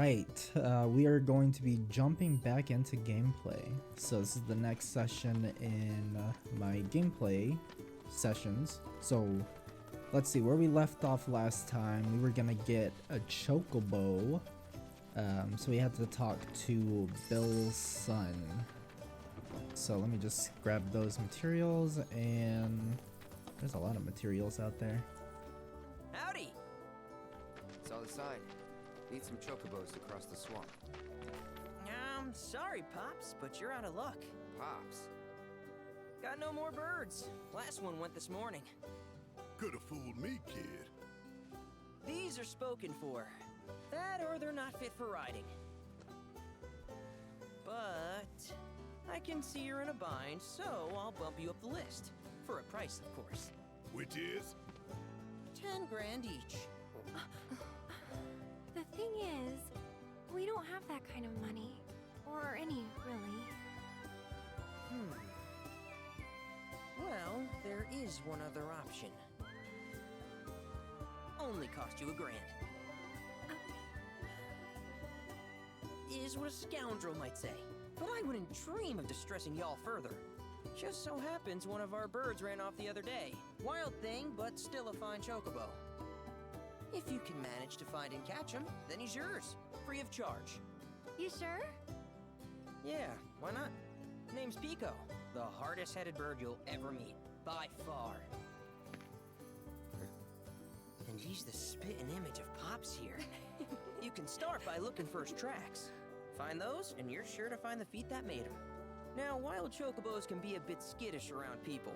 Alright, we are going to be jumping back into gameplay. So this is the next session in my gameplay sessions. So let's see, where we left off last time, we were gonna get a Chocobo. So we had to talk to Bill's son. So let me just grab those materials, and there's a lot of materials out there. Howdy! Saw the sign. Need some chocobos to cross the swamp. Sorry, Pops, but you're out of luck. Pops? Got no more birds. Last one went this morning. Could have fooled me, kid. These are spoken for. That or they're not fit for riding. But I can see you're in a bind, so I'll bump you up the list. For a price, of course. Which is? 10 grand each. The thing is, we don't have that kind of money. Or any, really. Well, there is one other option. Only cost you $1 grand. Is what a scoundrel might say. But I wouldn't dream of distressing y'all further. Just so happens one of our birds ran off the other day. Wild thing, but still a fine chocobo. If you can manage to find and catch him, then he's yours, free of charge. You sure? Yeah, why not? Name's Pico, the hardest-headed bird you'll ever meet, by far. And he's the spitting image of Pops here. You can start by looking for his tracks. Find those, and you're sure to find the feet that made him. Now, wild chocobos can be a bit skittish around people,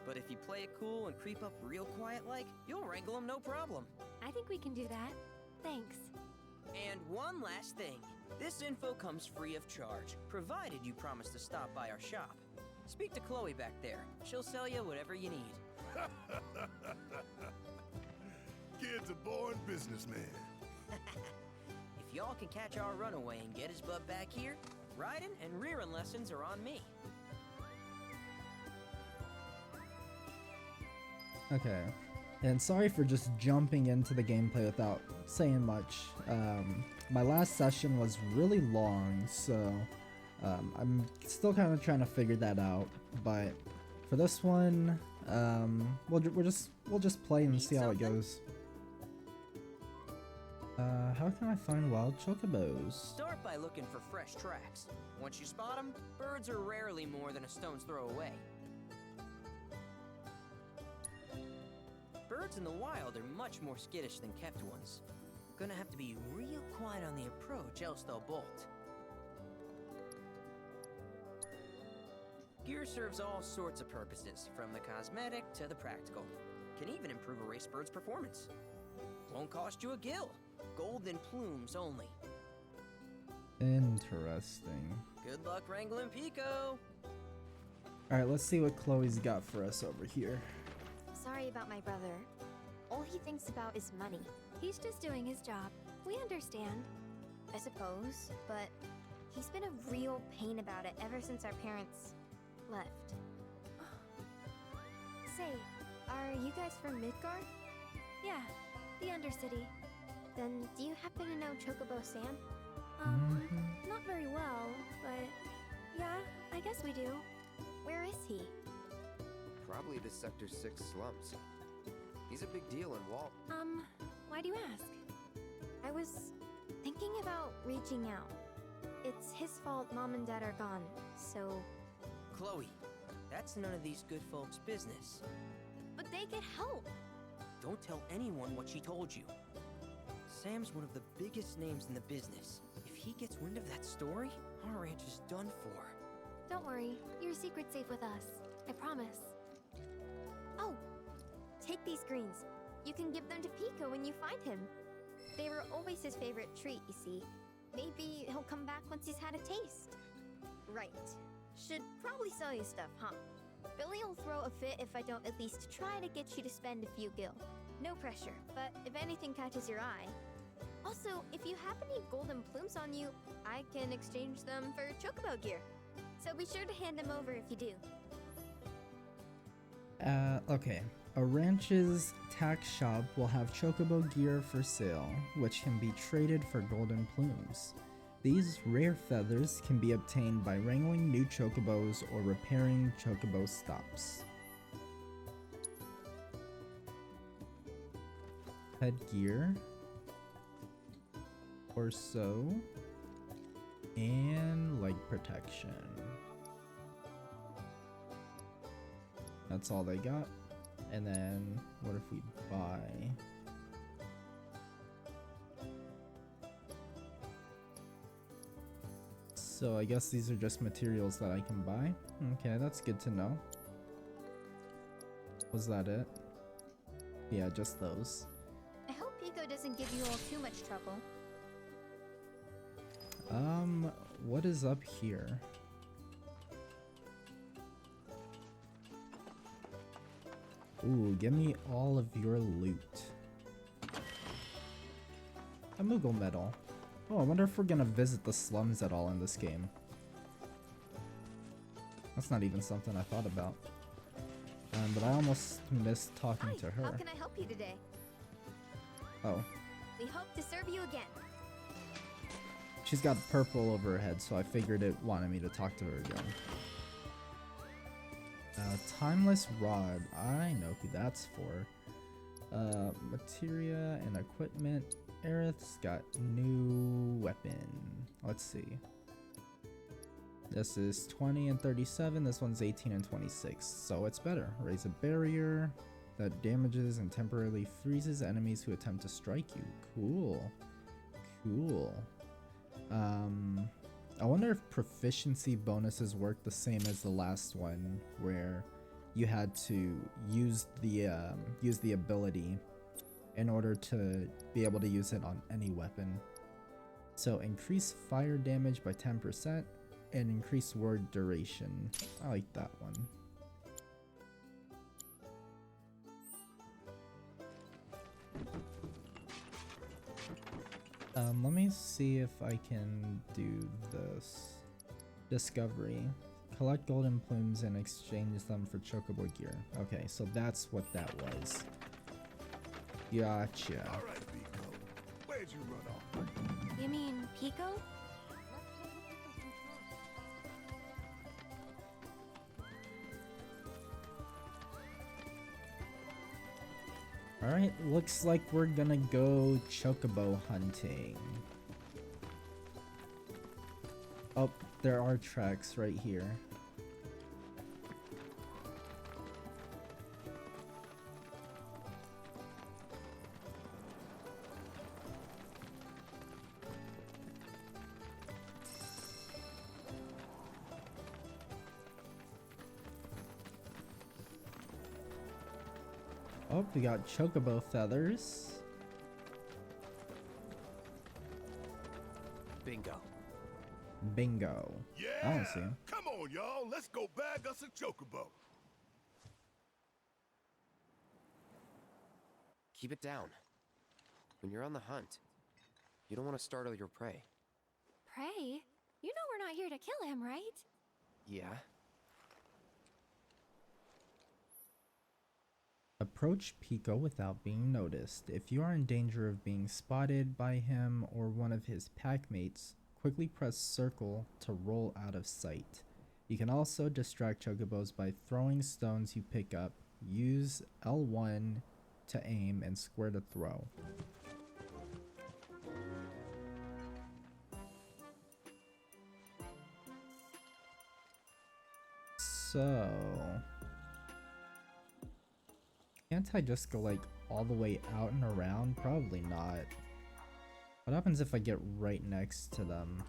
but if you play it cool and creep up real quiet-like, you'll wrangle them no problem. I think we can do that. Thanks. And one last thing. This info comes free of charge, provided you promise to stop by our shop. Speak to Chloe back there. She'll sell you whatever you need. Kid's a born businessman. If y'all can catch our runaway and get his butt back here, riding and rearing lessons are on me. Okay. And sorry for just jumping into the gameplay without saying much. My last session was really long, so I'm still kind of trying to figure that out. But for this one, we'll just play and see how it goes. How can I find wild chocobos? Start by looking for fresh tracks. Once you spot them, birds are rarely more than a stone's throw away. Birds in the wild are much more skittish than kept ones. Gonna have to be real quiet on the approach, else they'll bolt. Gear serves all sorts of purposes, from the cosmetic to the practical. Can even improve a race bird's performance. Won't cost you a gill. Golden plumes only. Interesting. Good luck wrangling Pico. Alright, let's see what Chloe's got for us over here. Sorry about my brother. All he thinks about is money. He's just doing his job. We understand. I suppose, but he's been a real pain about it ever since our parents left. Say, are you guys from Midgard? Yeah, the Undercity. Then do you happen to know Chocobo Sam? Not very well, but yeah, I guess we do. Where is he? Probably the Sector 6 slums. He's a big deal in Walt. Why do you ask? I was thinking about reaching out. It's his fault Mom and Dad are gone, so... Chloe, that's none of these good folks' business. But they could help! Don't tell anyone what she told you. Sam's one of the biggest names in the business. If he gets wind of that story, our ranch is done for. Don't worry, your secret's safe with us. I promise. Oh! Take these greens. You can give them to Pico when you find him. They were always his favorite treat, you see. Maybe he'll come back once he's had a taste. Right. Should probably sell you stuff, huh? Billy'll throw a fit if I don't at least try to get you to spend a few gil. No pressure, but if anything catches your eye. Also, if you have any golden plumes on you, I can exchange them for Chocobo gear. So be sure to hand them over if you do. Okay. A ranch's tax shop will have chocobo gear for sale, which can be traded for golden plumes. These rare feathers can be obtained by wrangling new chocobos or repairing chocobo stops. Headgear, torso, and leg protection. That's all they got. And then what if we buy? So I guess these are just materials that I can buy. Okay, that's good to know. Was that it? Yeah, just those. I hope Pico doesn't give you all too much trouble. What is up here? Ooh, give me all of your loot. A Moogle medal. Oh, I wonder if we're gonna visit the slums at all in this game. That's not even something I thought about. But I almost missed talking to her. How can I help you today? Oh. We hope to serve you again. She's got purple over her head, so I figured it wanted me to talk to her again. Timeless Rod. I know who that's for. Materia and equipment. Aerith's got new weapon. Let's see. This is 20 and 37. This one's 18 and 26. So it's better. Raise a barrier that damages and temporarily freezes enemies who attempt to strike you. Cool. Cool. I wonder if proficiency bonuses work the same as the last one, where you had to use the ability in order to be able to use it on any weapon. So increase fire damage by 10% and increase word duration. I like that one. Let me see if I can do this. Discovery. Collect golden plumes and exchange them for chocobo gear. Okay, so that's what that was. Gotcha. All right, Pico. Where'd you run off? You mean Pico? Alright, looks like we're gonna go chocobo hunting. Oh, there are tracks right here. Oh, we got chocobo feathers. Bingo. Bingo. Yeah. I don't see him. Come on, y'all. Let's go bag us a chocobo. Keep it down. When you're on the hunt, you don't want to startle your prey. Prey? You know we're not here to kill him, right? Yeah? Approach Pico without being noticed. If you are in danger of being spotted by him or one of his packmates, quickly press circle to roll out of sight. You can also distract chocobos by throwing stones you pick up. Use L1 to aim and square to throw. So... can't I just go like all the way out and around? Probably not. What happens if I get right next to them?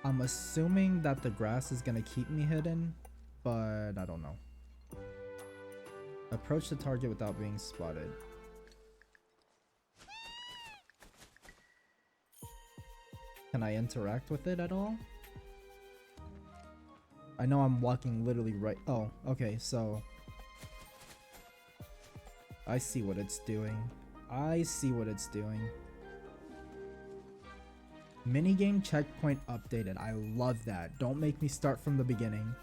I'm assuming that the grass is gonna keep me hidden, but I don't know. Approach the target without being spotted. Can I interact with it at all? I know I'm walking literally right. Oh, okay, so I see what it's doing. I see what it's doing. Minigame checkpoint updated. I love that. Don't make me start from the beginning.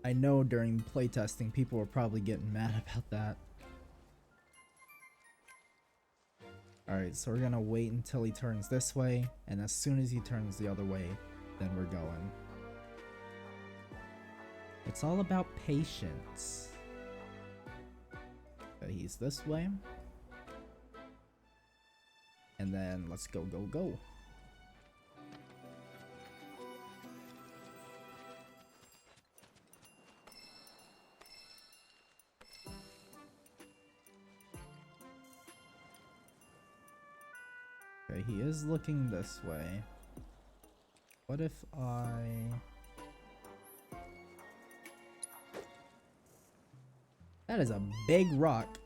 I know during playtesting people were probably getting mad about that. Alright, so we're gonna wait until he turns this way, and as soon as he turns the other way, then we're going. It's all about patience. Okay, he's this way. And then let's go, go, go. Okay, he is looking this way. What if That is a big rock.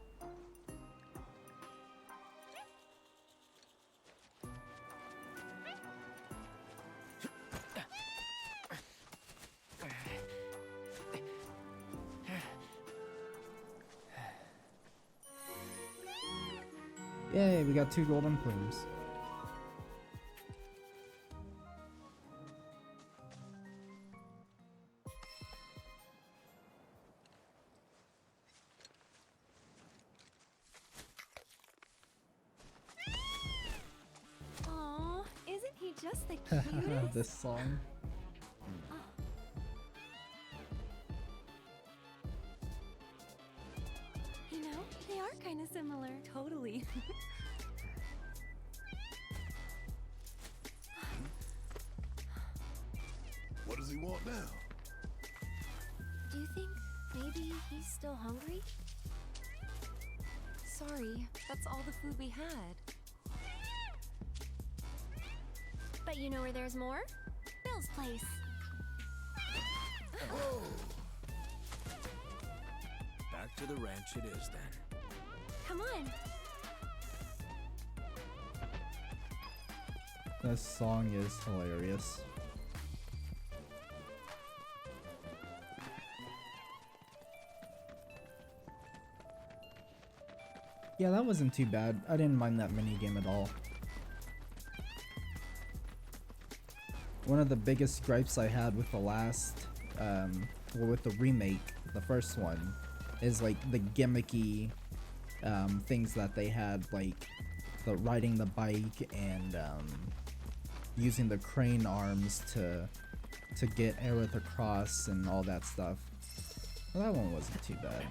Yay, we got 2 golden plumes. Aw, isn't he just the cutest? This song. You know, they are kind of similar. Totally. What does he want now? Do you think maybe he's still hungry? Sorry, that's all the food we had. But you know where there's more? Bill's place. Oh, Back to the ranch it is then. Come on. This song is hilarious. Yeah, that wasn't too bad. I didn't mind that minigame at all. One of the biggest gripes I had with the last, well, with the remake, the first one, is like the gimmicky things that they had, like the riding the bike and using the crane arms to get Aerith across and all that stuff. Well, that one wasn't too bad.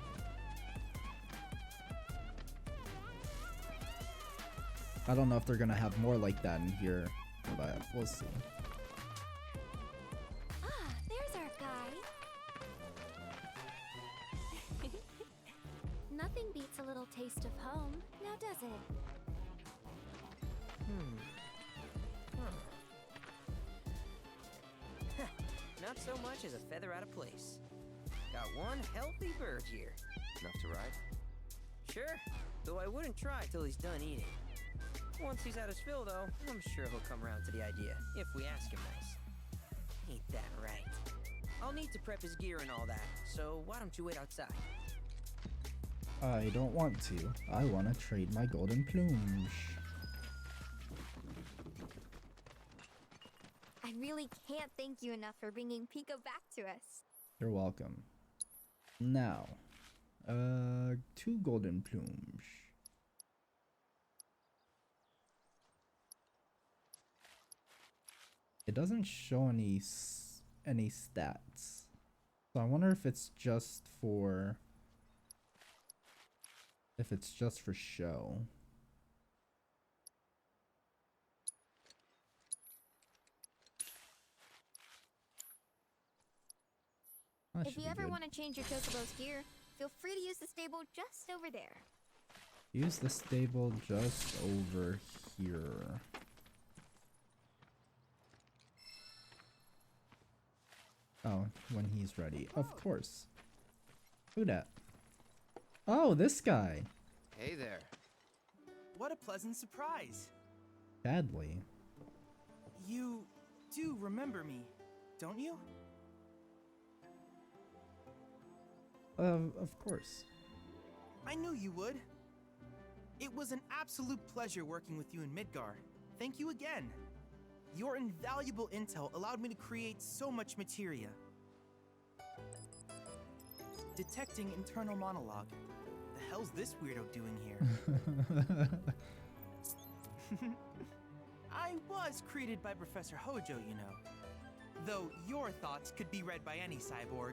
I don't know if they're gonna have more like that in here, but we'll see. Ah, there's our guy. Nothing beats a little taste of home, now does it? Not so much as a feather out of place. Got one healthy bird here. Enough to ride? Sure, though I wouldn't try till he's done eating. Once he's had his fill, though, I'm sure he'll come around to the idea, if we ask him nice. Ain't that right? I'll need to prep his gear and all that, so why don't you wait outside? I don't want to. I want to trade my golden plumes. I really can't thank you enough for bringing Pico back to us. You're welcome. Now, 2 golden plumes. It doesn't show any stats, so I wonder if it's just for show. That If should you be ever good. want to change your Chocobo's gear, feel free to use the stable just over there. Use the stable just over here. Oh, when he's ready. Of course. Who dat? Oh, this guy. Hey there. What a pleasant surprise. Sadly. You do remember me, don't you? Of course. I knew you would. It was an absolute pleasure working with you in Midgar. Thank you again. Your invaluable intel allowed me to create so much materia. Detecting internal monologue. The hell's this weirdo doing here? I was created by Professor Hojo, you know. Though your thoughts could be read by any cyborg.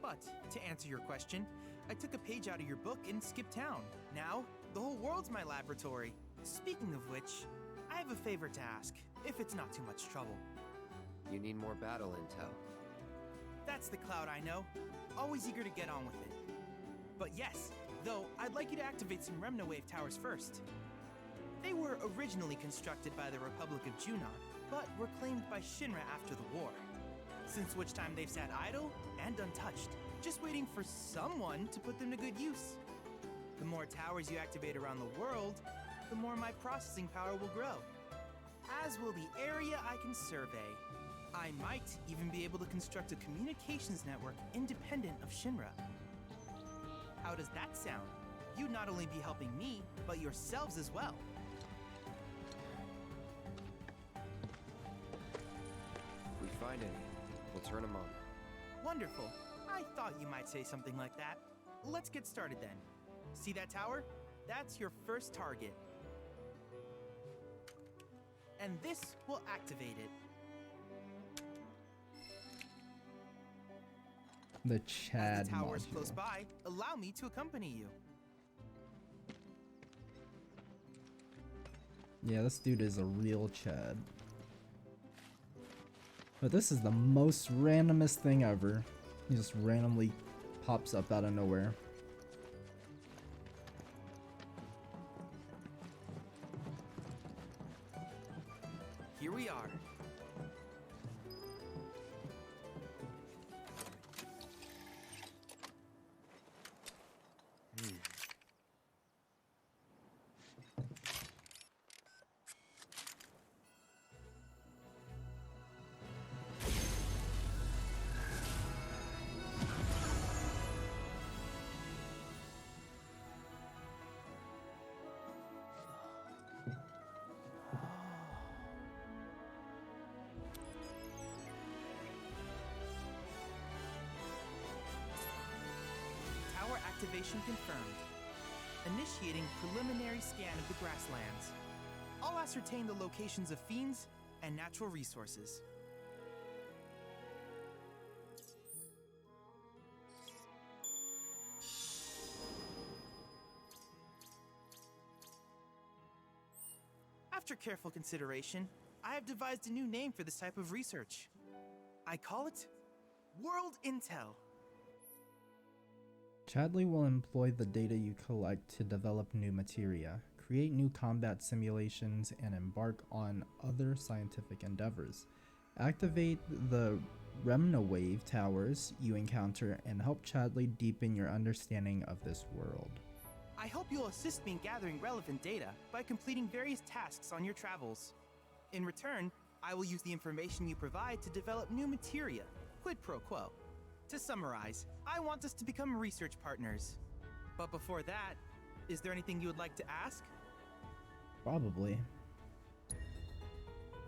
But, to answer your question, I took a page out of your book and skipped town. Now, the whole world's my laboratory. Speaking of which, I have a favor to ask, if it's not too much trouble. You need more battle intel. That's the Cloud I know. Always eager to get on with it. But yes, though, I'd like you to activate some Remna Wave towers first. They were originally constructed by the Republic of Junon, but were claimed by Shinra after the war. Since which time they've sat idle and untouched, just waiting for someone to put them to good use. The more towers you activate around the world, the more my processing power will grow. As will the area I can survey. I might even be able to construct a communications network independent of Shinra. How does that sound? You'd not only be helping me, but yourselves as well. If we find any, we'll turn them on. Wonderful. I thought you might say something like that. Let's get started then. See that tower? That's your first target. And this will activate it. The Chad As the tower is module. close by, allow me to accompany you. Yeah, this dude is a real Chad. But this is the most randomest thing ever. He just randomly pops up out of nowhere. Here we are. Tower activation confirmed. Initiating preliminary scan of the grasslands. I'll ascertain the locations of fiends and natural resources. After careful consideration, I have devised a new name for this type of research. I call it World Intel. Chadley will employ the data you collect to develop new materia, create new combat simulations, and embark on other scientific endeavors. Activate the Remna Wave towers you encounter and help Chadley deepen your understanding of this world. I hope you'll assist me in gathering relevant data by completing various tasks on your travels. In return, I will use the information you provide to develop new materia, quid pro quo. To summarize, I want us to become research partners. But before that, is there anything you would like to ask? Probably.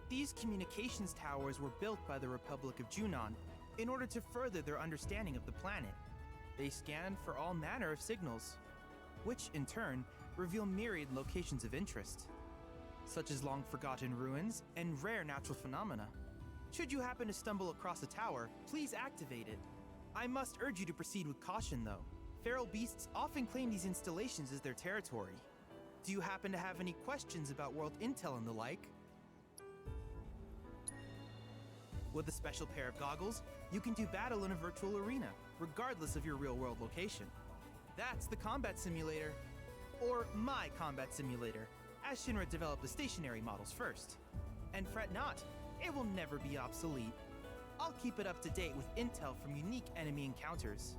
These communications towers were built by the Republic of Junon in order to further their understanding of the planet. They scan for all manner of signals, which in turn reveal myriad locations of interest, such as long-forgotten ruins and rare natural phenomena. Should you happen to stumble across a tower, please activate it. I must urge you to proceed with caution, though. Feral beasts often claim these installations as their territory. Do you happen to have any questions about world intel and the like? With a special pair of goggles, you can do battle in a virtual arena, regardless of your real-world location. That's the combat simulator. Or my combat simulator, as Shinra developed the stationary models first. And fret not, it will never be obsolete. I'll keep it up to date with intel from unique enemy encounters.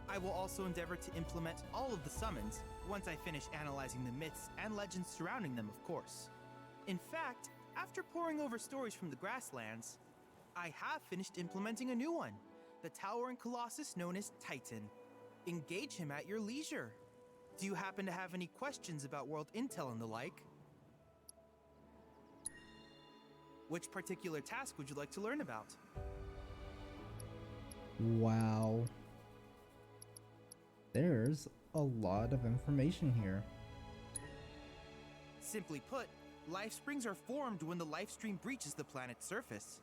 I will also endeavor to implement all of the summons once I finish analyzing the myths and legends surrounding them, of course. In fact, after poring over stories from the grasslands, I have finished implementing a new one, the towering colossus known as Titan. Engage him at your leisure. Do you happen to have any questions about world intel and the like? Which particular task would you like to learn about? Wow. There's a lot of information here. Simply put, life springs are formed when the life stream breaches the planet's surface.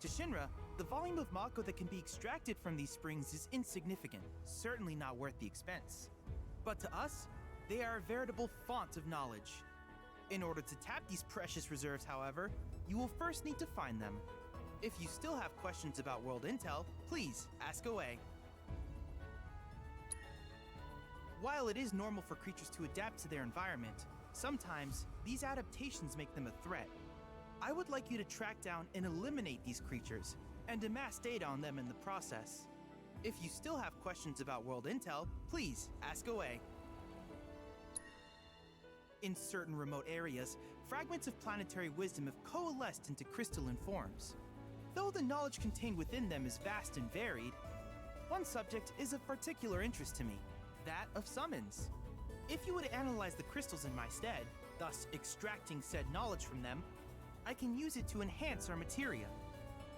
To Shinra, the volume of Mako that can be extracted from these springs is insignificant, certainly not worth the expense. But to us, they are a veritable font of knowledge. In order to tap these precious reserves, however, you will first need to find them. If you still have questions about world intel, please ask away. While it is normal for creatures to adapt to their environment, sometimes these adaptations make them a threat. I would like you to track down and eliminate these creatures, and amass data on them in the process. If you still have questions about world intel, please ask away. In certain remote areas, fragments of planetary wisdom have coalesced into crystalline forms. Though the knowledge contained within them is vast and varied, one subject is of particular interest to me, that of summons. If you would analyze the crystals in my stead, thus extracting said knowledge from them, I can use it to enhance our materia.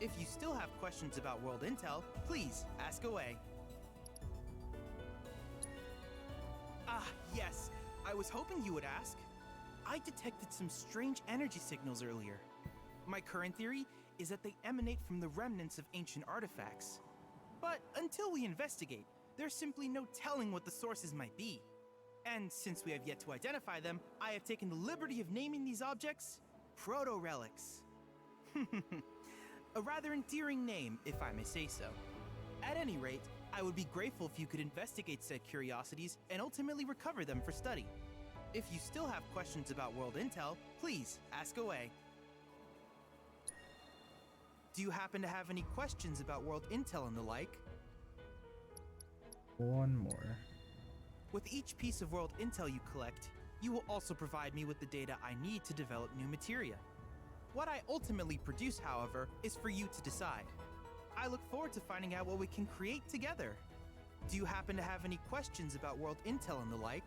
If you still have questions about world intel, please ask away. Ah, yes, I was hoping you would ask. I detected some strange energy signals earlier. My current theory is that they emanate from the remnants of ancient artifacts. But until we investigate, there's simply no telling what the sources might be. And since we have yet to identify them, I have taken the liberty of naming these objects proto-relics. A rather endearing name, if I may say so. At any rate, I would be grateful if you could investigate said curiosities and ultimately recover them for study. If you still have questions about world intel, please ask away. Do you happen to have any questions about world intel and the like? One more. With each piece of world intel you collect, you will also provide me with the data I need to develop new materia. What I ultimately produce, however, is for you to decide. I look forward to finding out what we can create together. Do you happen to have any questions about world intel and the like?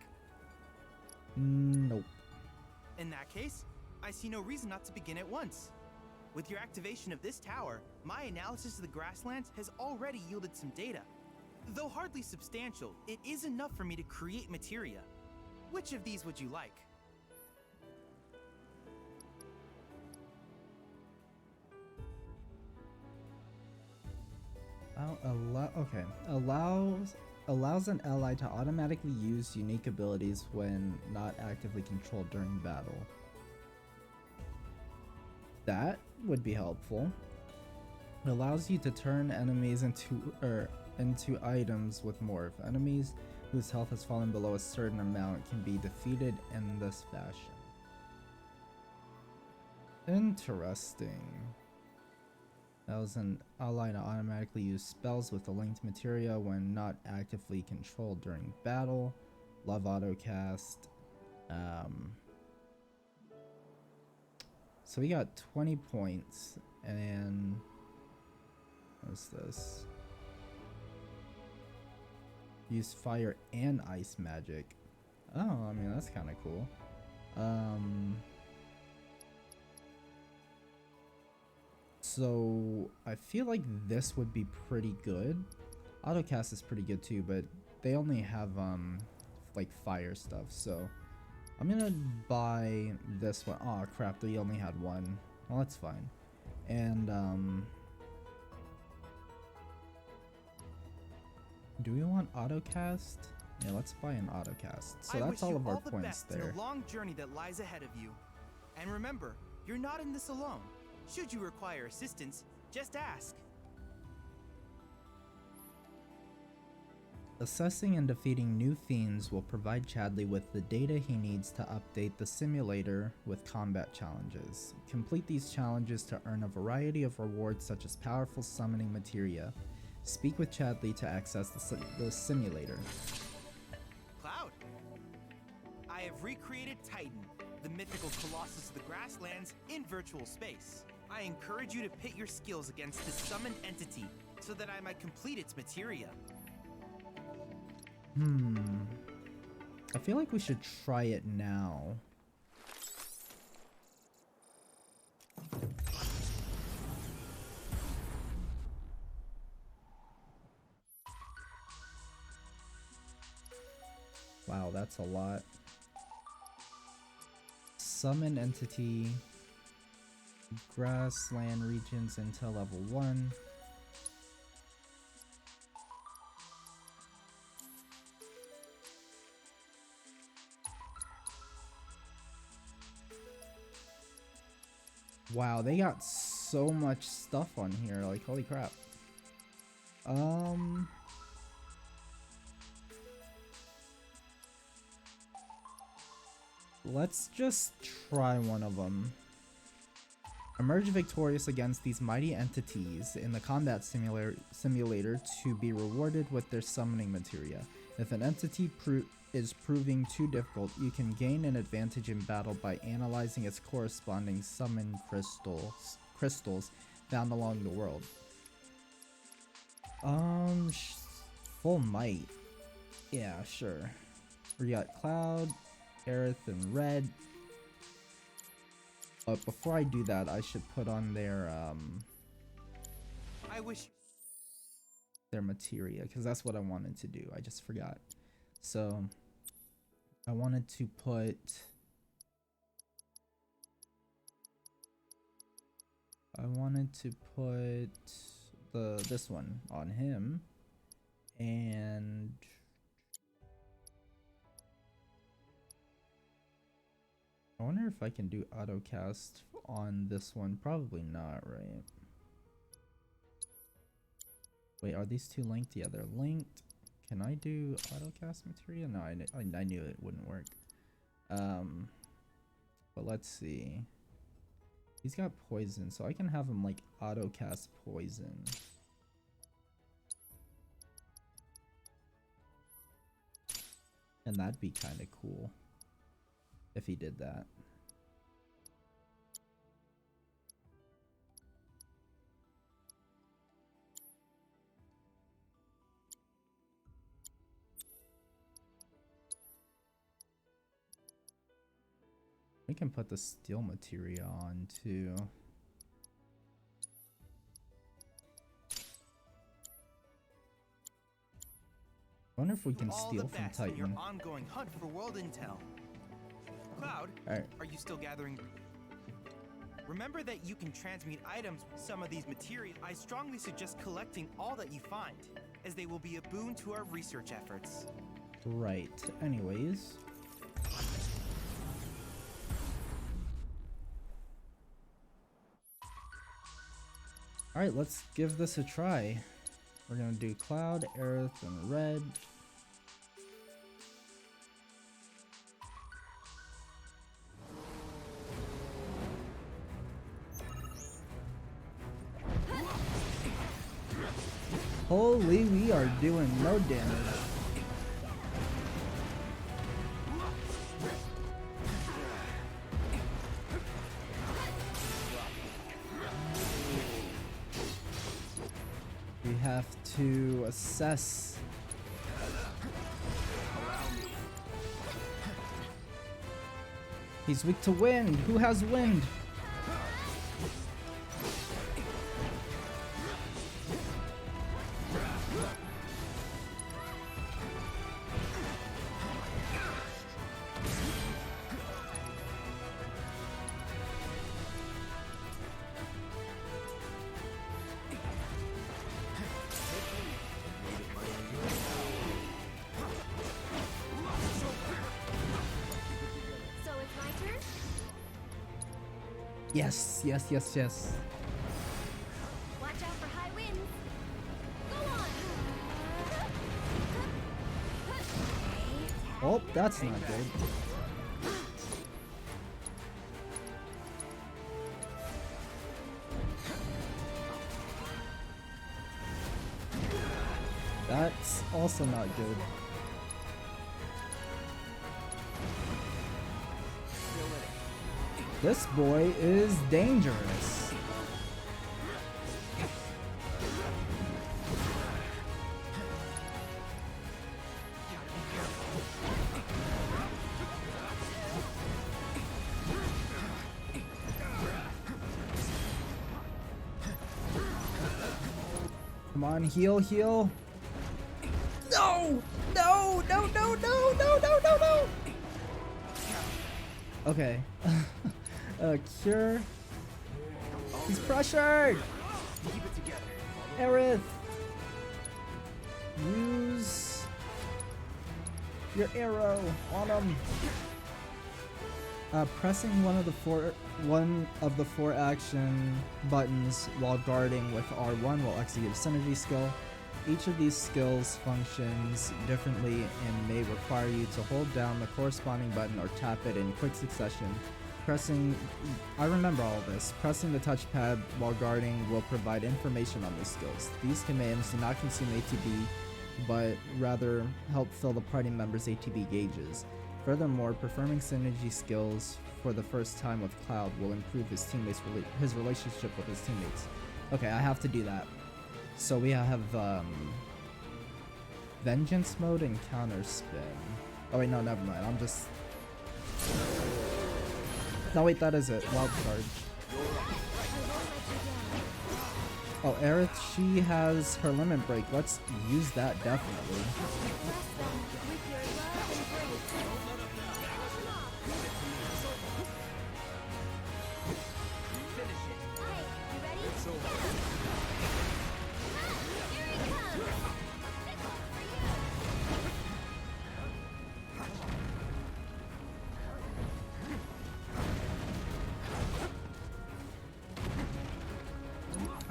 Nope. In that case, I see no reason not to begin at once. With your activation of this tower, my analysis of the grasslands has already yielded some data. Though hardly substantial, it is enough for me to create materia. Which of these would you like? Okay. Allows an ally to automatically use unique abilities when not actively controlled during battle. That would be helpful. It allows you to turn enemies into items with morph. Enemies whose health has fallen below a certain amount can be defeated in this fashion. Interesting. Allows an ally to automatically use spells with the linked materia when not actively controlled during battle. Love autocast. So we got 20 points, and what's this? Use fire and ice magic. Oh, I mean, that's kind of cool. So I feel like this would be pretty good. Autocast is pretty good too, but they only have like fire stuff, so I'm gonna buy this one. Oh crap, they only had one. Well, that's fine. And do we want autocast? Yeah, let's buy an autocast. So that's all of our points there. I wish you all the best in the long journey that lies ahead of you. And remember, you're not in this alone. Should you require assistance, just ask. Assessing and defeating new fiends will provide Chadley with the data he needs to update the simulator with combat challenges. Complete these challenges to earn a variety of rewards such as powerful summoning materia. Speak with Chadley to access the simulator. Cloud! I have recreated Titan, the mythical colossus of the grasslands, in virtual space. I encourage you to pit your skills against this summoned entity so that I might complete its materia. I feel like we should try it now. Wow, that's a lot. Summon entity. Grassland regions until level 1. Wow, they got so much stuff on here, like holy crap. Let's just try one of them. Emerge victorious against these mighty entities in the combat simulator to be rewarded with their summoning materia. If an entity is proving too difficult, you can gain an advantage in battle by analyzing its corresponding summon crystals found along the world. Full might. Yeah, sure. We got Cloud, Aerith, and Red. But before I do that, I should put on their their materia, because that's what I wanted to do. I just forgot. So I wanted to put this one on him, and I wonder if I can do autocast on this one. Probably not, right? Wait, are these two linked? Yeah, they're linked. Can I do autocast materia? No, I knew it wouldn't work. But let's see. He's got poison, so I can have him like autocast poison. And that'd be kind of cool if he did that. We can put the steel materia on too. I wonder if we can steal from Titan. Your ongoing hunt for world intel. Cloud, are you still gathering? Remember that you can transmute items with some of these materials. I strongly suggest collecting all that you find, as they will be a boon to our research efforts. Right. Anyways. Alright, let's give this a try. We're gonna do Cloud, Aerith, and Red. Holy, we are doing no damage. We have to assess. He's weak to wind. Who has wind? Yes, yes, yes, yes. Watch out for high winds. Go on. Oh, that's not good. That's also not good. This boy is dangerous. Come on, heal, heal. No! No! No, no, no, no, no, no, no! Okay. Cure. He's pressured! Aerith! Use your arrow on him. Pressing one of the four action buttons while guarding with R1 will execute a synergy skill. Each of these skills functions differently and may require you to hold down the corresponding button or tap it in quick succession. I remember all this. Pressing the touchpad while guarding will provide information on these skills. These commands do not consume ATB, but rather help fill the party members' ATB gauges. Furthermore, performing synergy skills for the first time with Cloud will improve his relationship with his teammates. Okay, I have to do that. So we have Vengeance mode and Counter Spin. Oh wait, no, never mind. I'm just... No wait, that is it. Wild Charge. Oh, Aerith, she has her limit break. Let's use that definitely.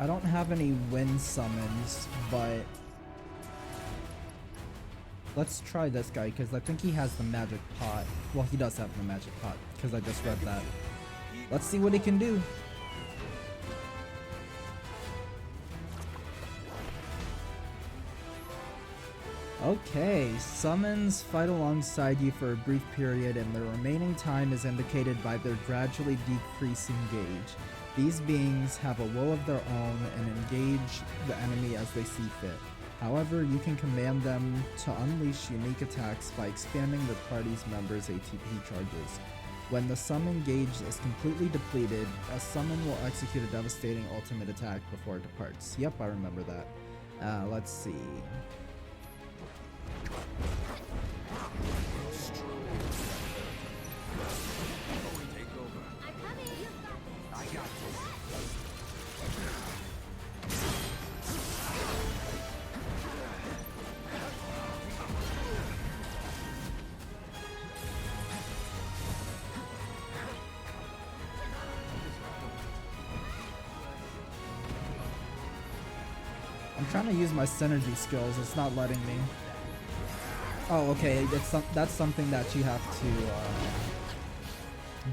I don't have any wind summons, but let's try this guy because I think he has the magic pot. Well, he does have the magic pot because I just read that. Let's see what he can do. Okay, summons fight alongside you for a brief period and the remaining time is indicated by their gradually decreasing gauge. These beings have a will of their own and engage the enemy as they see fit. However, you can command them to unleash unique attacks by expanding the party's members' ATP charges. When the summon gauge is completely depleted, a summon will execute a devastating ultimate attack before it departs. Yep, I remember that. Let's see. I'm trying to use my synergy skills, it's not letting me. Oh, okay, that's something that you have to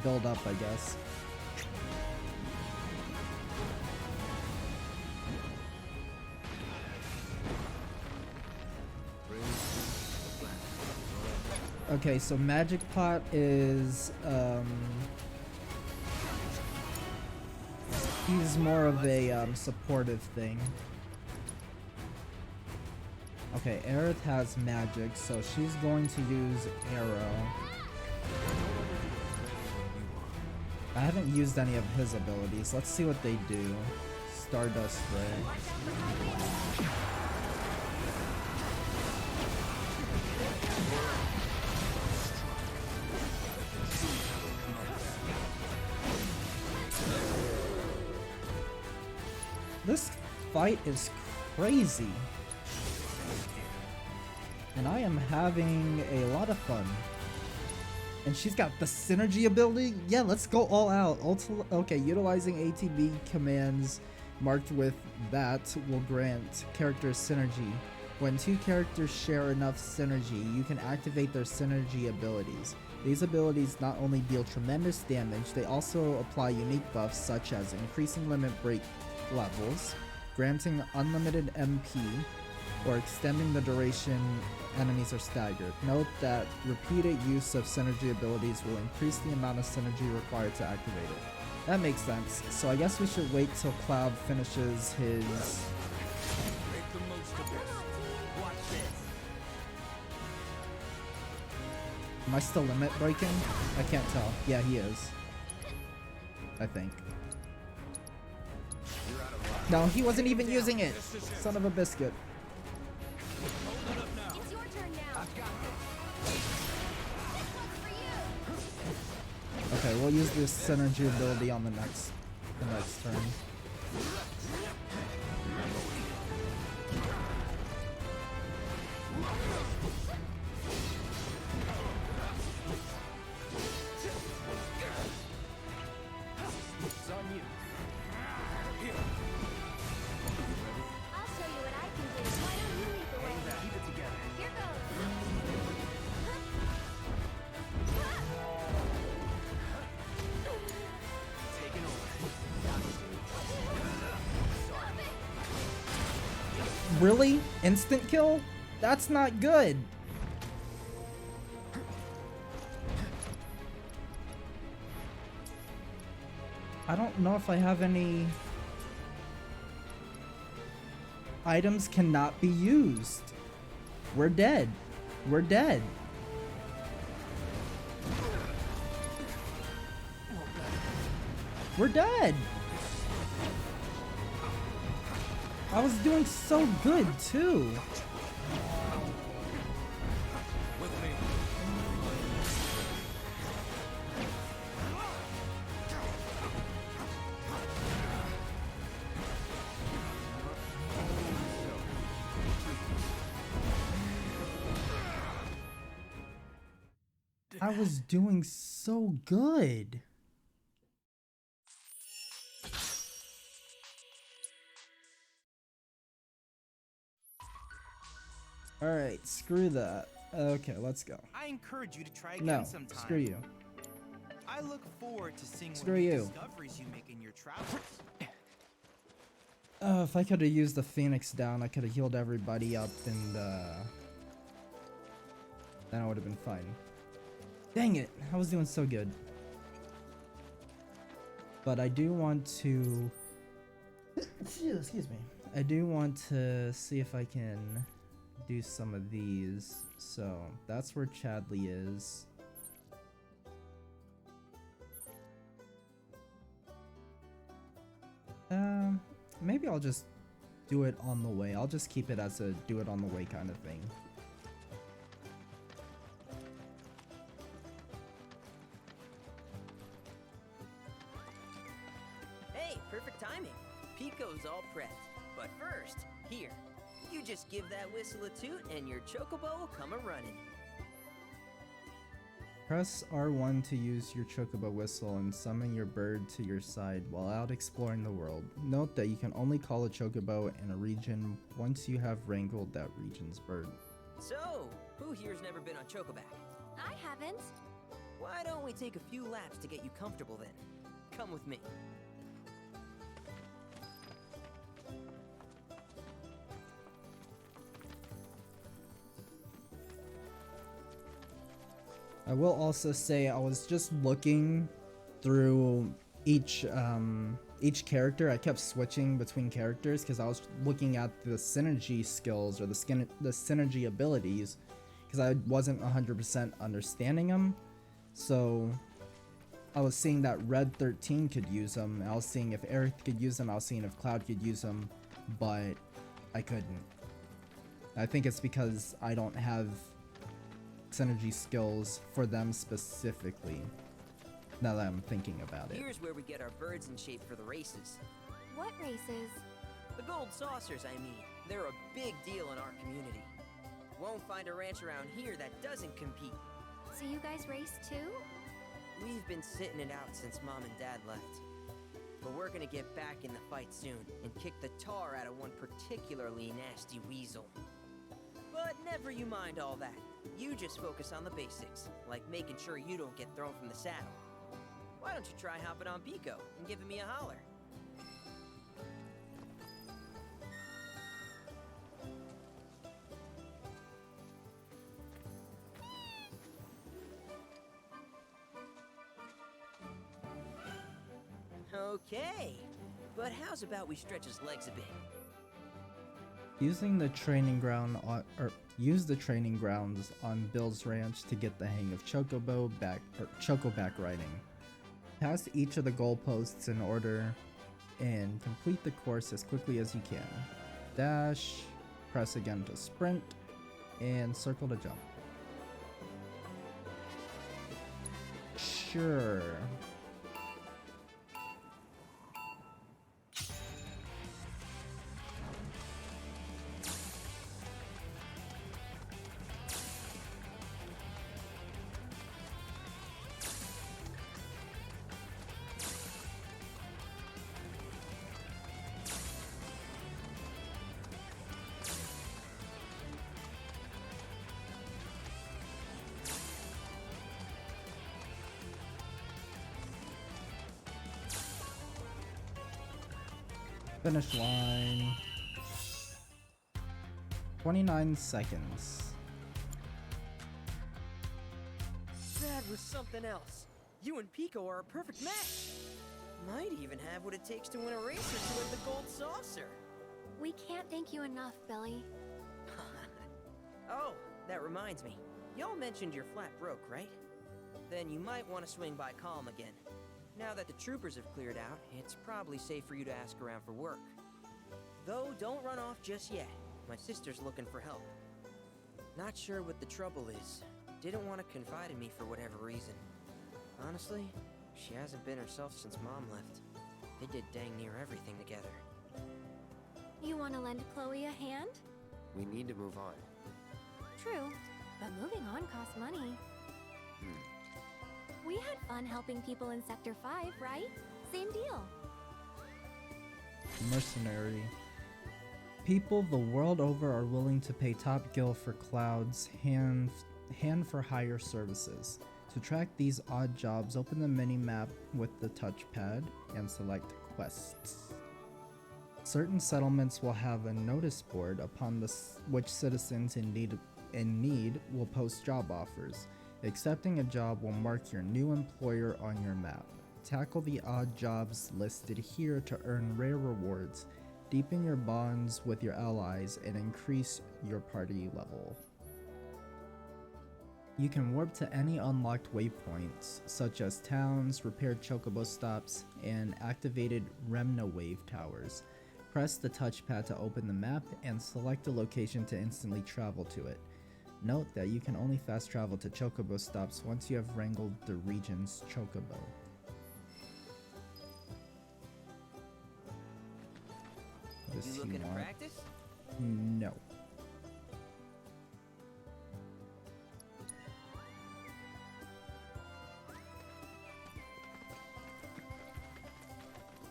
build up, I guess. Okay, so Magic Pot is, he's more of a supportive thing. Okay, Aerith has magic, so she's going to use Arrow. I haven't used any of his abilities. Let's see what they do. Stardust Ray. This fight is crazy. And I am having a lot of fun. And she's got the synergy ability. Yeah, let's go all out. Okay, utilizing ATB commands marked with that will grant characters synergy. When two characters share enough synergy, you can activate their synergy abilities. These abilities not only deal tremendous damage, they also apply unique buffs such as increasing limit break levels, granting unlimited MP, or extending the duration enemies are staggered. Note that repeated use of synergy abilities will increase the amount of synergy required to activate it. That makes sense. So I guess we should wait till Cloud finishes his... Make the most of this. Watch this. Am I still limit breaking? I can't tell. Yeah, he is. I think. You're out of line. No, he wasn't even using it. Son of a biscuit. Hold it up now. It's your turn now. I've got This one's for you. Okay, we'll use this synergy ability on the next turn. It's on you. I'll show you what I can do. Why don't you lead the way? Keep it together. Here goes. Taking over. Really? Instant kill? That's not good. I don't know if I have any items cannot be used. We're dead. We're dead. We're dead. I was doing so good too. With me. I was doing so good. Alright, screw that. Okay, let's go. I encourage you to try again No, sometime. screw you. I look forward to seeing Screw what new you. discoveries you make in your travels. If I could have used the Phoenix down, I could have healed everybody up and then I would have been fine. Dang it, I was doing so good. But I do want to... Excuse me. I do want to see if I can do some of these. So, that's where Chadley is. Maybe I'll just do it on the way. I'll just keep it as a do it on the way kind of thing. Hey, perfect timing. Pico's all prepped. But first, here, you just give that whistle a toot and your Chocobo will come a-running. Press R1 to use your Chocobo whistle and summon your bird to your side while out exploring the world. Note that you can only call a Chocobo in a region once you have wrangled that region's bird. So, who here's never been on Chocoback? I haven't. Why don't we take a few laps to get you comfortable then? Come with me. I will also say I was just looking through each character. I kept switching between characters because I was looking at the synergy skills or the synergy abilities because I wasn't 100% understanding them. So I was seeing that Red 13 could use them. I was seeing if Aerith could use them. I was seeing if Cloud could use them, but I couldn't. I think it's because I don't have synergy skills for them specifically, now that I'm thinking about it. Here's where we get our birds in shape for the races. What races? The gold saucers, I mean. They're a big deal in our community. Won't find a ranch around here that doesn't compete. So you guys race too? We've been sitting it out since Mom and Dad left. But we're gonna get back in the fight soon and kick the tar out of one particularly nasty weasel. But never you mind all that. You just focus on the basics, like making sure you don't get thrown from the saddle. Why don't you try hopping on Pico and giving me a holler? Okay, but how's about we stretch his legs a bit? Using the training ground on, use the training grounds on Bill's ranch to get the hang of Chocoback riding. Pass each of the goalposts in order and complete the course as quickly as you can. Dash, press again to sprint, and circle to jump. Sure. Finish line. 29 seconds. That was something else. You and Pico are a perfect match. Might even have what it takes to win a race or two at the Gold Saucer. We can't thank you enough, Billy. Oh, that reminds me. Y'all mentioned you're flat broke, right? Then you might want to swing by Calm again. Now that the troopers have cleared out, it's probably safe for you to ask around for work. Though, don't run off just yet. My sister's looking for help. Not sure what the trouble is. Didn't want to confide in me for whatever reason. Honestly, she hasn't been herself since Mom left. They did dang near everything together. You want to lend Chloe a hand? We need to move on. True, but moving on costs money. We had fun helping people in Sector 5, right? Same deal. Mercenary. People the world over are willing to pay top gil for Cloud's hand for hire services. To track these odd jobs, open the mini-map with the touchpad and select quests. Certain settlements will have a notice board upon which citizens in need will post job offers. Accepting a job will mark your new employer on your map. Tackle the odd jobs listed here to earn rare rewards, deepen your bonds with your allies, and increase your party level. You can warp to any unlocked waypoints, such as towns, repaired Chocobo stops, and activated Remna Wave towers. Press the touchpad to open the map and select a location to instantly travel to it. Note that you can only fast travel to Chocobo stops once you have wrangled the region's Chocobo. You looking to practice? No.